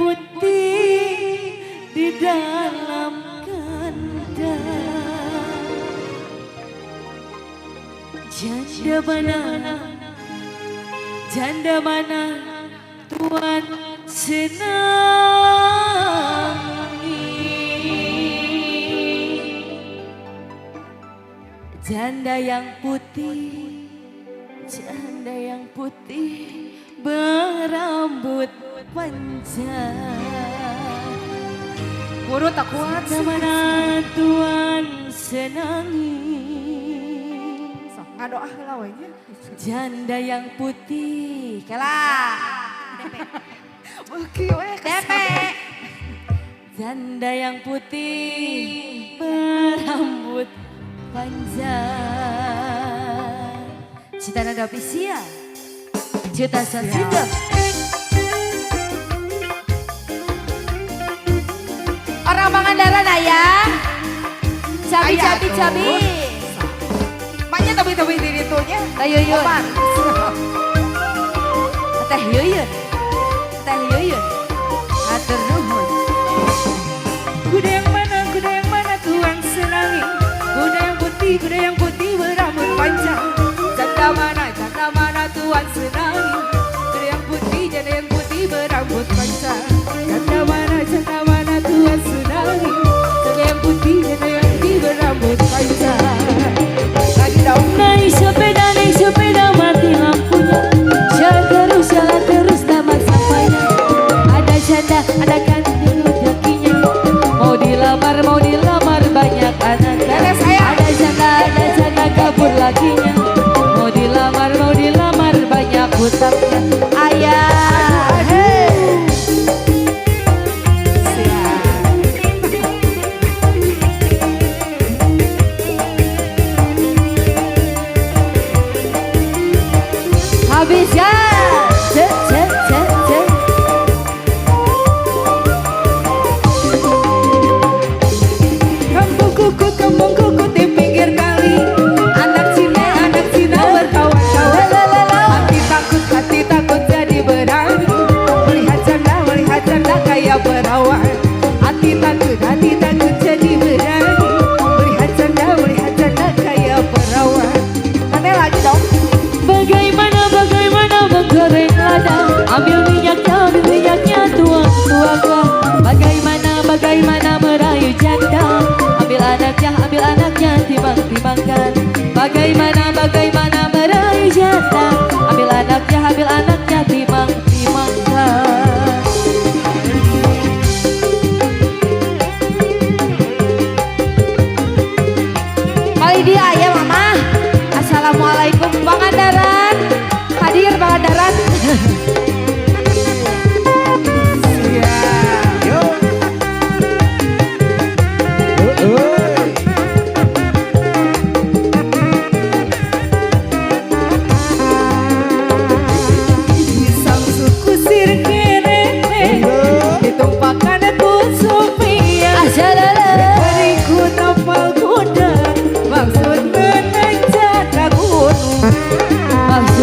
putih di dalam kandang. Janda mana Tuhan senangi. Janda yang putih berambut panjang. Guru tak kuat sih. Mana Tuhan senangi. Ngadoa lawanya. Janda yang putih, kalah. Oke, Depe. Janda yang putih berambut panjang. Cita nada official. Cita sasido. Orang Pangandaran ayah. Cabi. Maknya tapi diri itunya. Teh Yuyun. Atur nuhun. Kuda yang mana Tuhan senangi. Kuda yang putih berambut panjang. Janda mana Tuhan senangi. Kuda yang putih berambut panjang. Janda mana Tuhan senangi. Kuda yang putih berambut panjang. Lagi dong. Naik sepeda mati lampunya. Jalan terus tamat sampainya. Ada janda, ada kandil rezekinya. Mau dilamar banyak anaknya. Ada janda kabur lakinya. Mau dilamar banyak hutangnya. Ayah, hey. Habis ya. Kampung kuku di pinggir kali. Anak Cina berkawan-kawan. Hati takut jadi berani. Melihat janda kayak perawan. Hati takut jadi berani. Melihat janda kayak perawan. Nanti lagi dong. Bagaimana menggoreng lada. Ambil minyaknya tuangkan. Bagaimana merayu janda. Ambil anaknya timbang-timbangkan. Bagaimana merayu janda. Ambil anaknya timbang-timbangkan. Kali dia ya mama. Assalamualaikum Pangandaran. Hadir Pangandaran.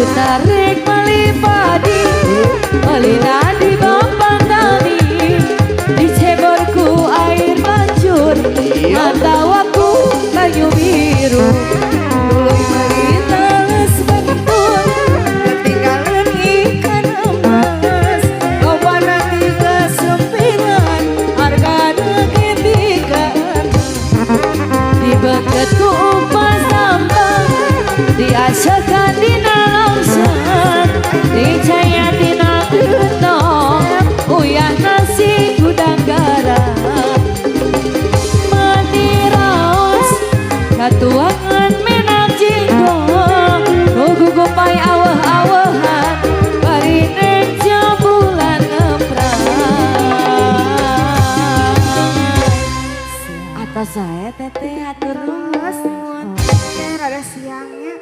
Tarik melipadi, melina di bawah tani. Di ceborku air mancur, matawaku layu biru. Dulu meritalas betul, ketinggalan ikan emas. Coba nanti kesempingan, harga degetikan. Di beketku umpas sampah, diasakan di dicaya tina gentong, uyah nasi gudang garam. Mati raos, katuangan menak jingkong. Nugu gupai awah-awahan, barineng jambulan ngeprang. Atas saya teteh atur nuhun. Ada siangnya.